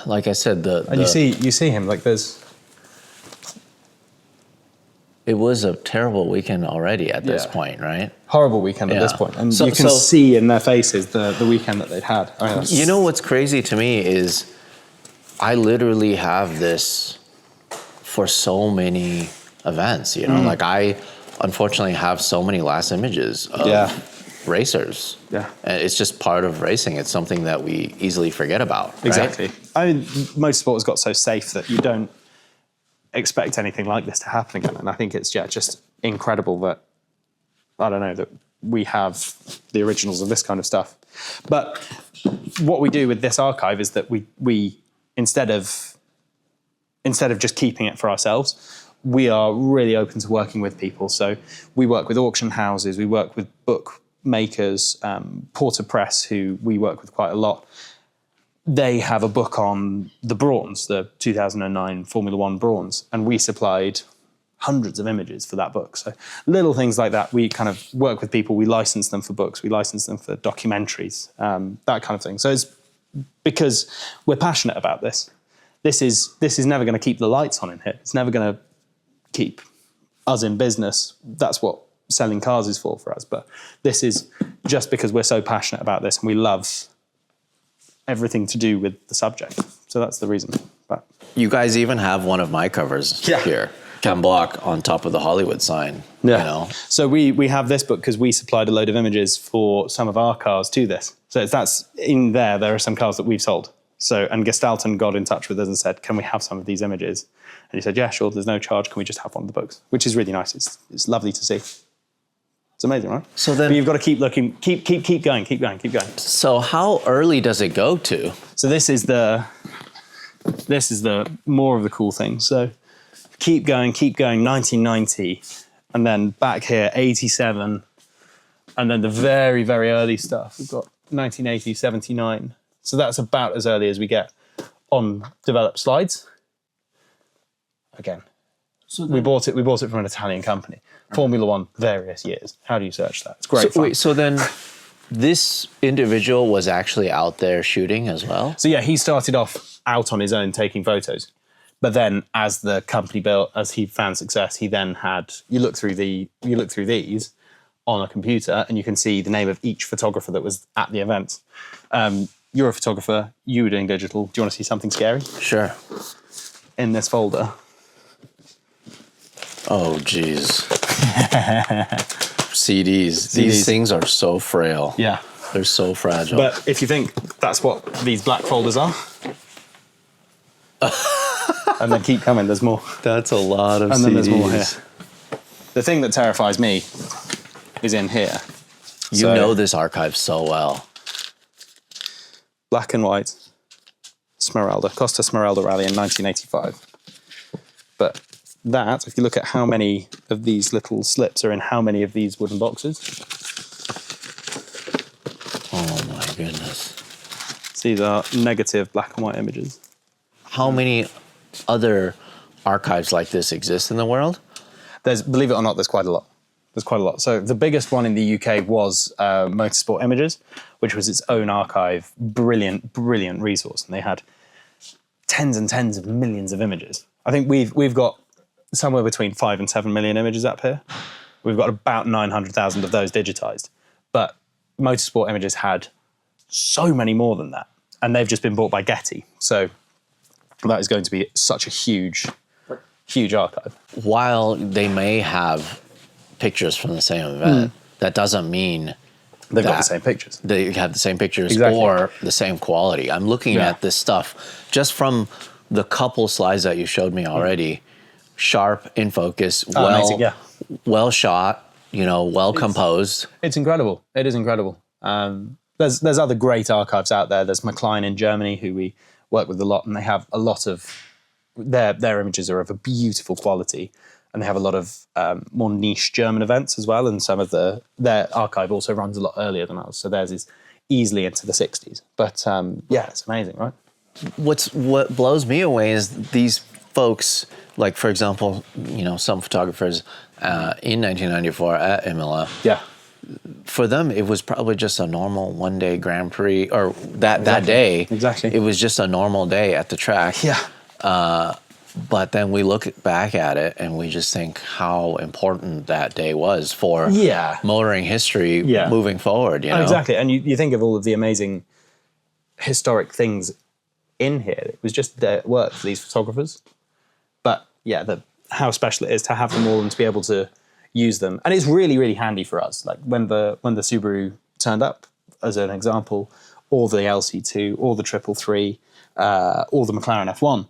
Like I said, And you see him, like there's, It was a terrible weekend already at this point, right? Horrible weekend at this point. And So- you can so- see in their faces the weekend that they'd had. I mean, that's- You know what's crazy to me is I literally have this for so many events, you know? Like I unfortunately have so many last images of racers. Yeah. And it's just part of racing. It's something that we easily forget about. Right? Exactly. I mean, motorsport has got so safe that you don't expect anything like this to happen again. And I think it's just incredible that, I don't know, that we have the originals of this kind of stuff. But what we do with this archive is that we instead of just keeping it for ourselves, we are really open to working with people. So we work with auction houses, we work with book makers, Porter Press, who we work with quite a lot. They have a book on the Brawns, the 2009 Formula One Brawns, and we supplied hundreds of images for that book. So little things like that, we kind of work with people, we license them for books, we license them for documentaries, that kind of thing. So it's because we're passionate about this. This is never going to keep the lights on in here. It's never going to keep us in business. That's what selling cars is for us. But this is just because we're so passionate about this and we love everything to do with the subject. So that's the reason. But You guys even have one of my covers here. Ken Block on top of the Hollywood sign. yeah. You know? So we have this book because we supplied a load of images for some of our cars to this. So that's in there. There are some cars that we've sold. So, and Gestalten got in touch with us and said, can we have some of these images? And he said, yeah, sure, there's no charge. Can we just have one of the books? Which is really nice. It's lovely to see. It's amazing, right? So then- but you've got to keep looking, keep going. So how early does it go to? So this is the more of the cool thing. So keep going, 1990. And then back here, 87. And then the very, very early stuff. We've got 1980, 79. So that's about as early as we get on developed slides. Again, so we bought it from an Italian company. Formula One, various years. How do you search that? It's great fun. So then this individual was actually out there shooting as well? So yeah, he started off out on his own taking photos. But then as the company built, as he found success, he then had, you look through these on a computer and you can see the name of each photographer that was at the event. You're a photographer, you were doing digital. Do you want to see something scary? Sure. In this folder. Oh, geez. CDs. These things are so frail. Yeah. They're so fragile. But if you think that's what these black folders are, and then keep coming, there's more. That's a lot of And CDs. then there's more here. The thing that terrifies me is in here. You So, know this archive so well. black and white, Smeralda, Costa Smeralda Rally in 1985. But that, if you look at how many of these little slips are in how many of these wooden boxes, Oh my goodness. these are negative black and white images. How many other archives like this exist in the world? Believe it or not, there's quite a lot. So the biggest one in the UK was Motorsport Images, which was its own archive, brilliant resource. And they had tens and tens of millions of images. I think we've got somewhere between 5 and 7 million images up here. We've got about 900,000 of those digitized. But Motorsport Images had so many more than that. And they've just been bought by Getty. So that is going to be such a huge archive. While they may have pictures from the same event, that doesn't mean They've got that the same pictures. they have the same pictures Exactly. or the same quality. I'm looking Yeah. at this stuff just from the couple slides that you showed me already. Sharp, in focus, amazing, yeah. well shot, well composed. It's incredible. It is incredible. There's other great archives out there. There's McLaren in Germany, who we work with a lot, and they have a lot of their images are of a beautiful quality, and they have a lot of more niche German events as well. And some of their archive also runs a lot earlier than ours, so theirs is easily into the 60s. But yeah, it's amazing, right? What blows me away is these folks, like for example, some photographers in 1994 at Imola. Yeah. For them, it was probably just a normal one-day Grand Prix, or that day. Exactly. It was just a normal day at the track. Yeah. But then we look back at it and we just think how important that day was for motoring history moving forward. You know? Exactly. And you think of all of the amazing historic things in here. It was just their work for these photographers. But yeah, how special it is to have them all and to be able to use them. And it's really, really handy for us. Like when the Subaru turned up, as an example, or the LC2, or the 333, or the McLaren F1,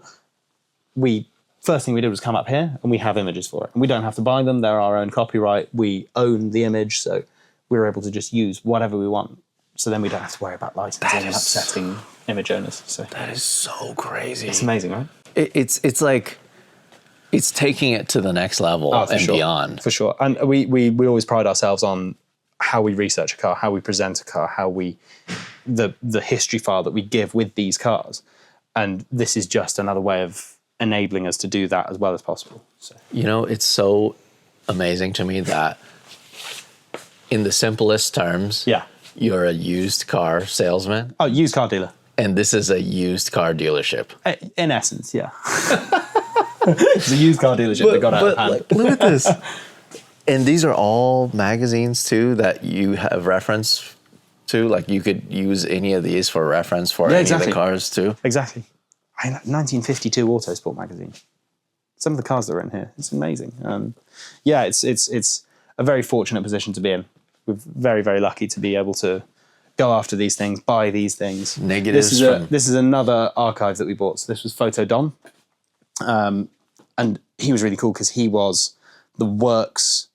first thing we did was come up here and we have images for it. And we don't have to buy them, they're our own copyright. We own the image, so we're able to just use whatever we want. So then we don't have to worry about licensing and upsetting image owners. So that is so crazy. It's amazing, right? It's like, it's taking it to the next level and beyond. For sure. And we always pride ourselves on how we research a car, how we present a car, the history file that we give with these cars. And this is just another way of enabling us to do that as well as possible. So. You know, it's so amazing to me that in the simplest terms, you're a used car salesman. Oh, used car dealer. And this is a used car dealership. In essence, yeah. It's a used car dealership that got out of hand. Like, look at this. And these are all magazines too that you have reference to. Like you could use any of these for reference for any of the cars too. Exactly. 1952 Autosport magazine. Some of the cars that are in here, it's amazing. It's a very fortunate position to be in. We're very, very lucky to be able to go after these things, buy these things. Negatives. This is another archive that we bought. So this was Photo Don. And he was really cool because he was the works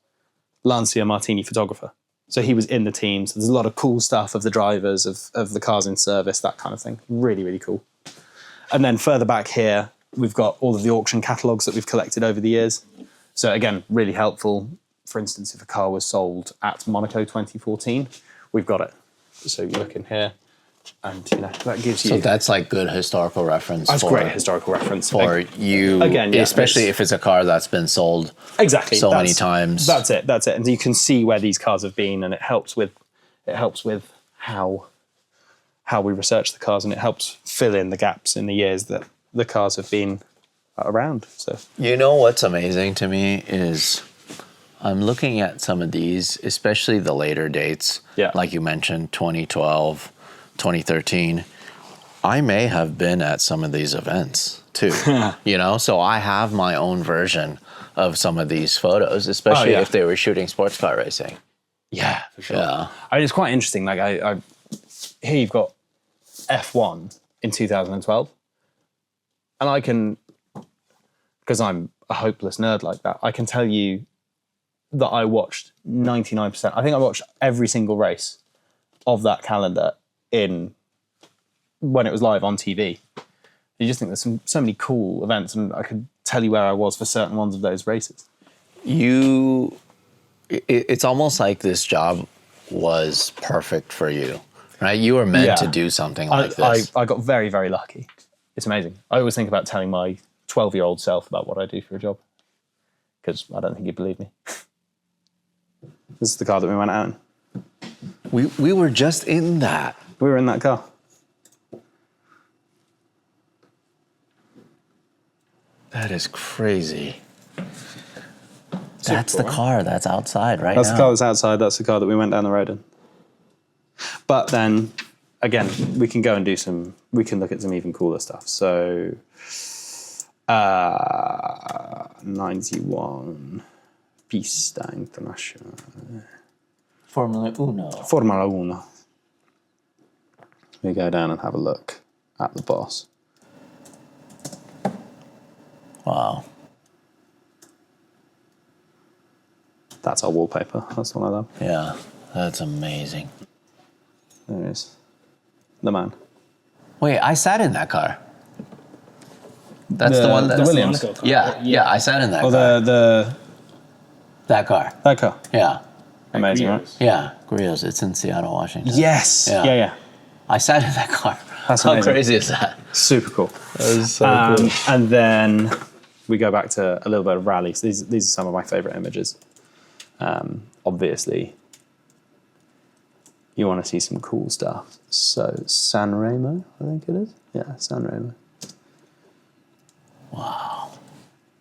Lancia Martini photographer. So he was in the team. So there's a lot of cool stuff of the drivers, of the cars in service, that kind of thing. Really, really cool. And then further back here, we've got all of the auction catalogues that we've collected over the years. So again, really helpful. For instance, if a car was sold at Monaco 2014, we've got it. So you look in here, and that gives you. So that's like good historical reference. That's great historical reference for you, especially if it's a car that's been sold so many times. That's it. And you can see where these cars have been, and it helps with how we research the cars, and it helps fill in the gaps in the years that the cars have been around. So you know what's amazing to me is I'm looking at some of these, especially the later dates, like you mentioned, 2012, 2013. I may have been at some of these events too, so I have my own version of some of these photos, especially if they were shooting sports car racing. Yeah, for sure. Yeah. I mean, it's quite interesting. Like here you've got F1 in 2012, and I can, because I'm a hopeless nerd like that, I can tell you that I watched 99%. I think I watched every single race of that calendar when it was live on TV. You just think there's so many cool events, and I could tell you where I was for certain ones of those races. It's almost like this job was perfect for you, right? You were meant to do something like this. I got very, very lucky. It's amazing. I always think about telling my 12-year-old self about what I do for a job, because I don't think he'd believe me. This is the car that we went out in. We were just in that. We were in that car. That is crazy. That's the car that's outside right now. That's the car that's outside. That's the car that we went down the road in. But then, again, we can go and we can look at some even cooler stuff. So, 91 Pista International. Formula Uno. Formula Uno. We go down and have a look at the boss. Wow. That's our wallpaper. That's the one I love. Yeah, that's amazing. There it is. The man. Wait, I sat in that car. That's the one that... The Williams. Yeah, I sat in that car. That car. Yeah. Amazing, right? Yeah, Grillos. It's in Seattle, Washington. Yes. Yeah. I sat in that car. That's How amazing. crazy is that? Super cool. That is so cool. And then we go back to a little bit of rallies. These are some of my favorite images. Obviously, you want to see some cool stuff. So San Remo, I think it is. Yeah, San Remo. Wow.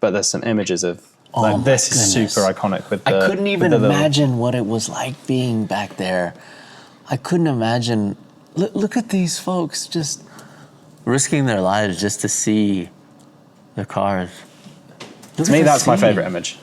but there's some images of like this is super iconic with the. I couldn't even imagine what it was like being back there. I couldn't imagine. Look at these folks just risking their lives just to see the cars. To me, that's my favorite image.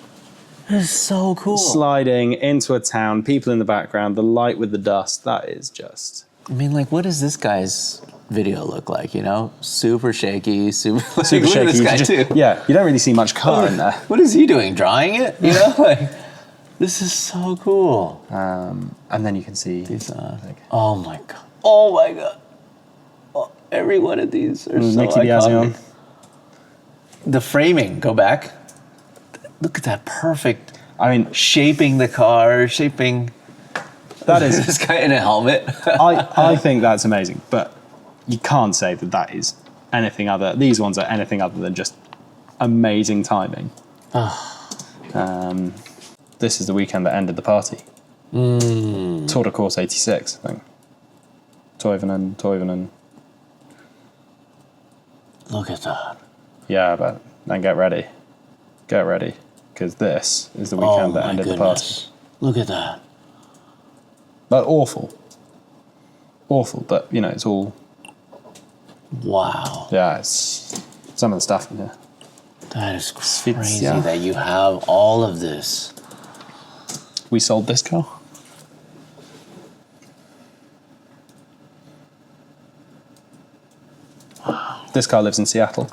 It's so cool. Sliding into a town, people in the background, the light with the dust. That is just. I mean, like, what does this guy's video look like? You know, super shaky, super Super look at shaky. this guy too. Yeah, you don't really see much car in there. What is he doing? Drawing it? You know, like this is so cool. And then you can see. Oh my god! Oh my god! Oh, every one of these are so Nicky iconic. Diazio. The framing. Go back. Look at that perfect. I mean, Shaping the car, shaping. that is. This guy in a helmet. I think that's amazing, but you can't say that is anything other. These ones are anything other than just amazing timing. This is the weekend that ended the party. Tour de Course '86, I think. Toivonen. Look at that. Yeah, but then get ready, because this is the weekend that ended the party. Look at that. But awful, but you know, it's all. Wow. Yeah, it's some of the stuff in here. That is crazy yeah. that you have all of this. We sold this car. Wow. This car lives in Seattle.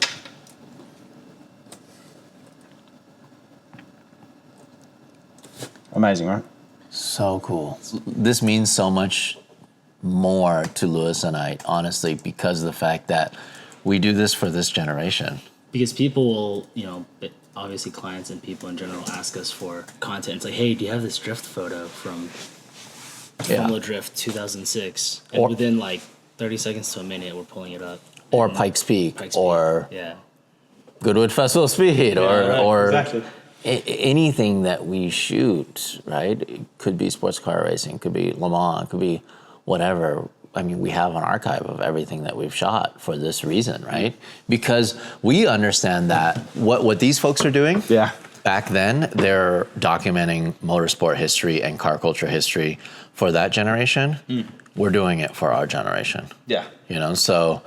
Amazing, right? So cool. This means so much more to Lewis and I, honestly, because of the fact that we do this for this generation. Because people will, you know, obviously clients and people in general ask us for content. It's like, hey, do you have this drift photo from Formula Drift 2006? And Or- within like 30 seconds to a minute, we're pulling it up. Or And Pikes Peak, Pikes or Peak. Yeah. Goodwood Festival Speed, or exactly. anything that we shoot, right? It could be sports car racing, could be Le Mans, could be whatever. I mean, we have an archive of everything that we've shot for this reason, right? Because we understand that what these folks are doing, Yeah. back then, they're documenting motorsport history and car culture history for that generation. We're doing it for our generation. Yeah. You know, so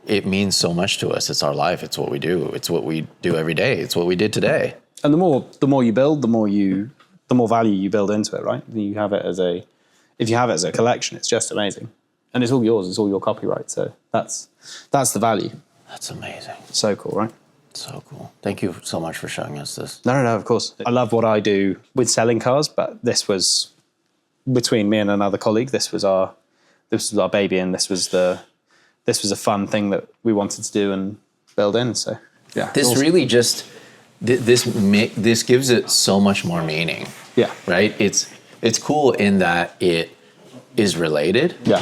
it means so much to us. It's our life. It's what we do. It's what we do every day. It's what we did today. And the more you build, the more value you build into it, right? If you have it as a collection, it's just amazing. And it's all yours, it's all your copyright. So that's the value. That's amazing. So cool, right? So cool. Thank you so much for showing us this. No, of course. I love what I do with selling cars, but this was between me and another colleague, this was our baby, and this was a fun thing that we wanted to do and build in. So yeah. This awesome. really just this gives it so much more meaning. Yeah. Right? It's cool in that it is related. Yeah.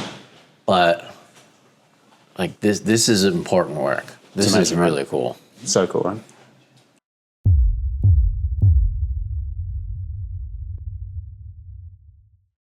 But like this is important work. This is amazing, really right? cool. So cool, right?